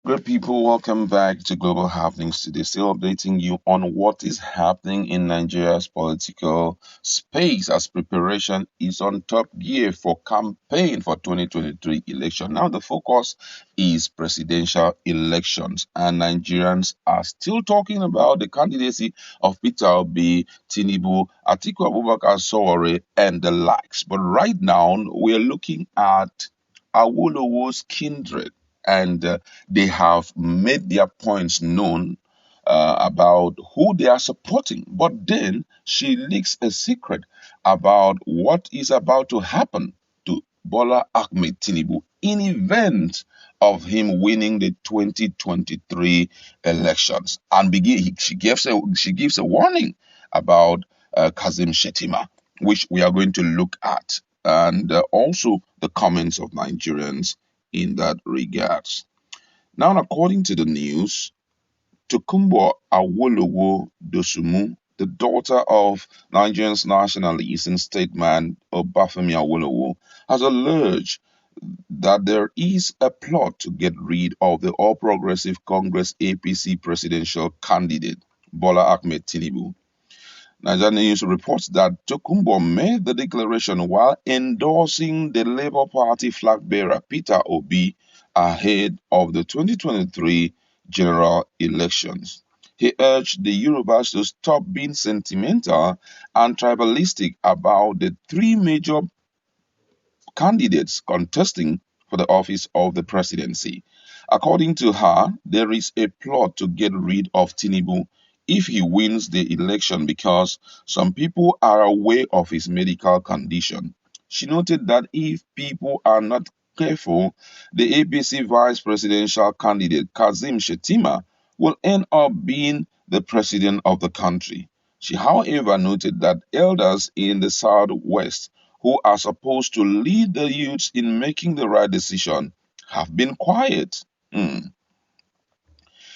Great people, welcome back to Global Happenings today. Still updating you on what is happening in Nigeria's political space as preparation is on top gear for campaign for 2023 election. Now the focus is presidential elections, and Nigerians are still talking about the candidacy of Peter Obi, Tinubu, Atiku Abubakar Sowore, and the likes. But right now we're looking at Awolowo's Kindred, and they have made their points known about who they are supporting. But then she leaks a secret about what is about to happen to Bola Ahmed Tinubu in event of him winning the 2023 elections. And she gives a warning about Kazim Shetima, which we are going to look at, and also the comments of Nigerians in that regards. Now, according to the news, Tokunbo Awolowo Dosumu, the daughter of Nigeria's nationalist and statesman Obafemi Awolowo, has alleged that there is a plot to get rid of the All Progressive Congress APC presidential candidate Bola Ahmed Tinubu. Nigerian News reports that Tokunbo made the declaration while endorsing the Labour Party flag bearer Peter Obi ahead of the 2023 general elections. He urged the Yorubas to stop being sentimental and tribalistic about the three major candidates contesting for the office of the presidency. According to her, there is a plot to get rid of Tinubu if he wins the election because some people are aware of his medical condition. She noted that if people are not careful, the APC vice presidential candidate Kazim Shetima will end up being the president of the country. She, however, noted that elders in the Southwest who are supposed to lead the youths in making the right decision have been quiet. Hmm.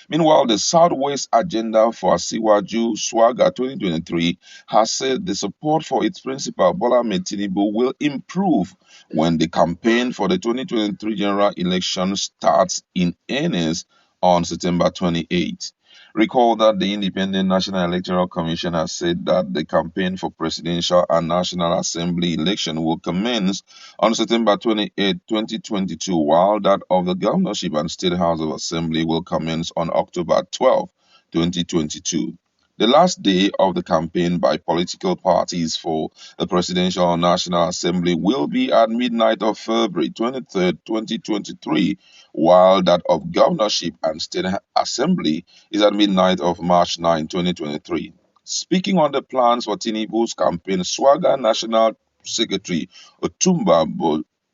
Meanwhile, the Southwest Agenda for Siwaju Swaga 2023 has said the support for its principal Bola Ahmed Tinubu will improve when the campaign for the 2023 general election starts in earnest on September 28. Recall that the Independent National Electoral Commission has said that the campaign for presidential and national assembly election will commence on September 28, 2022, while that of the governorship and state house of assembly will commence on October 12, 2022. The last day of the campaign by political parties for the Presidential National Assembly will be at midnight of February 23rd, 2023, while that of governorship and state assembly is at midnight of March 9, 2023. Speaking on the plans for Tinubu's campaign, Swagger National Secretary Otumba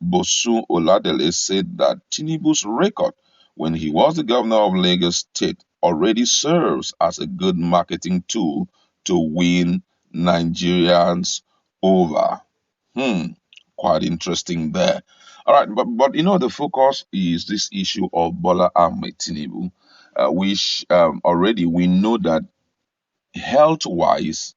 Bosun Oladele said that Tinubu's record when he was the governor of Lagos State already serves as a good marketing tool to win Nigerians over. Hmm, quite interesting there. All right, but the focus is this issue of Bola Ahmed Tinubu, which already we know that health wise,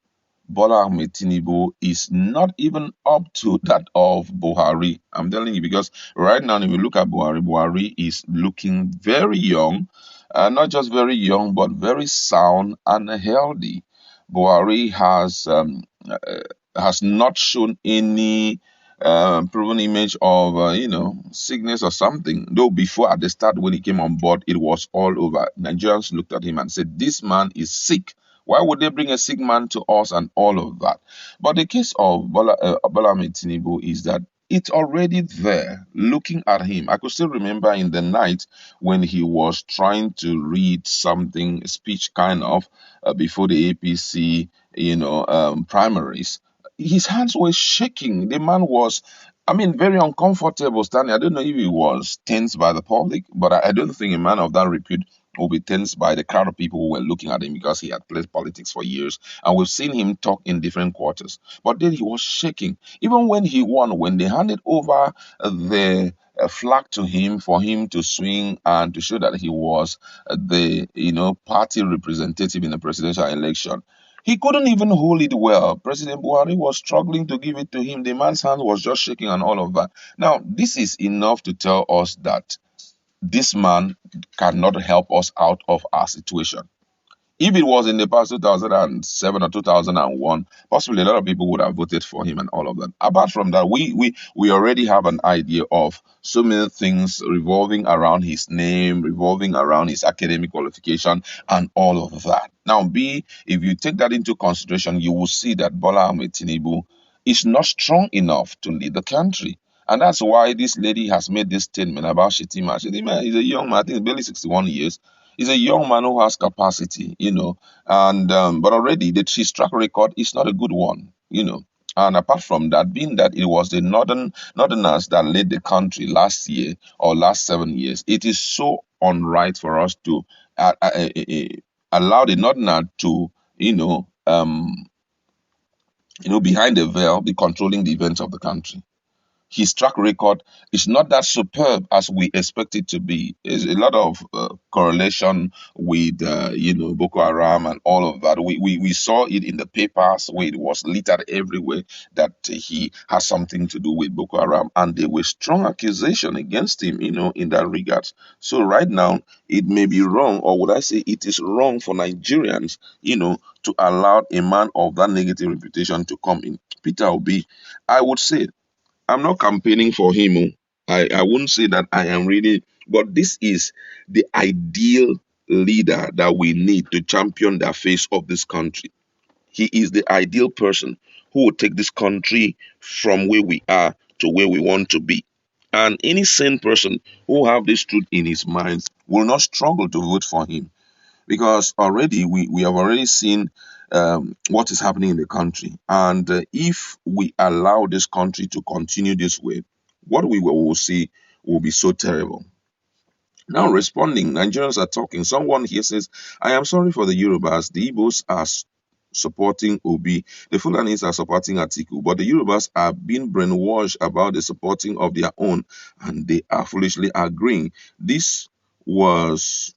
Bola Ahmed Tinubu is not even up to that of Buhari. I'm telling you, because right now, if you look at Buhari, Buhari is looking very young, not just very young, but very sound and healthy. Buhari has not shown any proven image of sickness or something. Though before at the start when he came on board, it was all over. Nigerians looked at him and said, "This man is sick. Why would they bring a sick man to us?" and all of that. But the case of Bola Ahmed Tinubu is that it's already there. Looking at him, I could still remember in the night when he was trying to read something, a speech kind of, before the APC, primaries. His hands were shaking. The man was, I mean, very uncomfortable standing. I don't know if he was tensed by the public, but I don't think a man of that repute will be tensed by the crowd of people who were looking at him because he had played politics for years. And we've seen him talk in different quarters. But then he was shaking. Even when he won, when they handed over the flag to him for him to swing and to show that he was the party representative in the presidential election, he couldn't even hold it well. President Buhari was struggling to give it to him. The man's hand was just shaking and all of that. Now, this is enough to tell us that this man cannot help us out of our situation. If it was in the past 2007 or 2001, possibly a lot of people would have voted for him and all of that. Apart from that, we already have an idea of so many things revolving around his name, revolving around his academic qualification, and all of that. Now, if you take that into consideration, you will see that Bola Ahmed Tinubu is not strong enough to lead the country. And that's why this lady has made this statement about Shetima. Shetima is a young man, I think he's barely 61 years. He's a young man who has capacity, and but already his track record is not a good one. And apart from that, being that it was the northerners that led the country last year or last 7 years, it is so unright for us to allow the northerner to, behind the veil, be controlling the events of the country. His track record is not that superb as we expect it to be. There's a lot of correlation with, Boko Haram and all of that. We saw it in the papers where it was littered everywhere that he has something to do with Boko Haram, and there were strong accusation against him, in that regard. So right now, it may be wrong, or would I say it is wrong for Nigerians, to allow a man of that negative reputation to come in. Peter Obi, I would say I'm not campaigning for him. I wouldn't say that I am really, but this is the ideal leader that we need to champion the face of this country. He is the ideal person who will take this country from where we are to where we want to be. And any sane person who have this truth in his mind will not struggle to vote for him, because already we have already seen what is happening in the country. And if we allow this country to continue this way, what we will see will be so terrible. Now, responding, Nigerians are talking. Someone here says, I am sorry for the Yorubas. The Igbos are supporting Obi. The Fulanis are supporting Atiku. But the Yorubas are being brainwashed about the supporting of their own, and they are foolishly agreeing. This was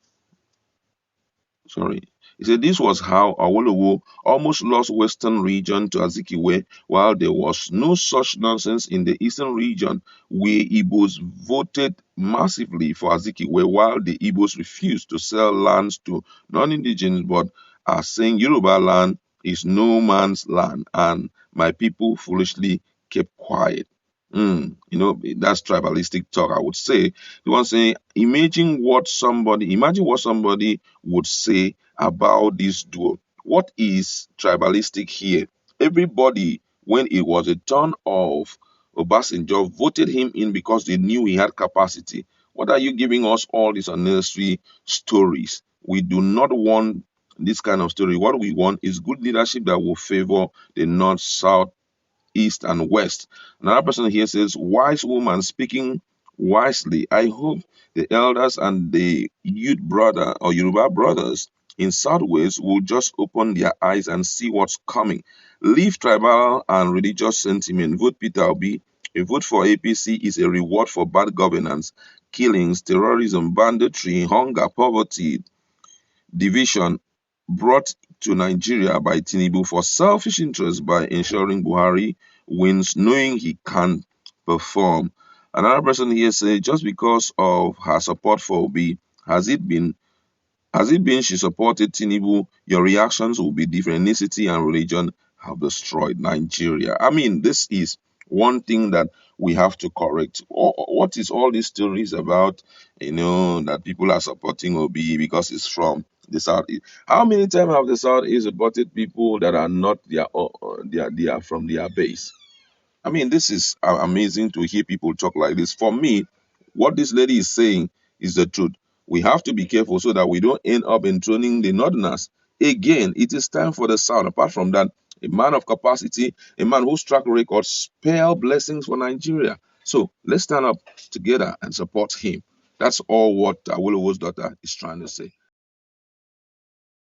Sorry. He said this was how Awolowo almost lost Western region to Azikiwe, while there was no such nonsense in the Eastern region, where Igbos voted massively for Azikiwe, while the Igbos refused to sell lands to non-indigenous, but are saying Yoruba land is no man's land, and my people foolishly kept quiet. That's tribalistic talk, I would say. The one saying, imagine what somebody would say about this duo. What is tribalistic here? Everybody, when it was a turn of Obasanjo, voted him in because they knew he had capacity. What are you giving us all these unnecessary stories? We do not want this kind of story. What we want is good leadership that will favor the North, South, East, and West. Another person here says, wise woman speaking wisely. I hope the elders and the youth brother or Yoruba brothers in Southwest will just open their eyes and see what's coming. Leave tribal and religious sentiment. Vote Peter Obi. A vote for APC is a reward for bad governance, killings, terrorism, banditry, hunger, poverty, division brought to Nigeria by Tinubu for selfish interest by ensuring Buhari wins, knowing he can't perform. Another person here says just because of her support for Obi, has it been she supported Tinubu, your reactions will be different. Ethnicity and religion have destroyed Nigeria. I mean, this is one thing that we have to correct. What is all these stories about? That people are supporting Obi because it's from the South. How many times have the South supported people that are not they are from their base? I mean, this is amazing to hear people talk like this. For me, what this lady is saying is the truth. We have to be careful so that we don't end up enthroning the Northerners. Again, it is time for the South. Apart from that, a man of capacity, a man whose track record spell blessings for Nigeria. So let's stand up together and support him. That's all what Awolowo's daughter is trying to say.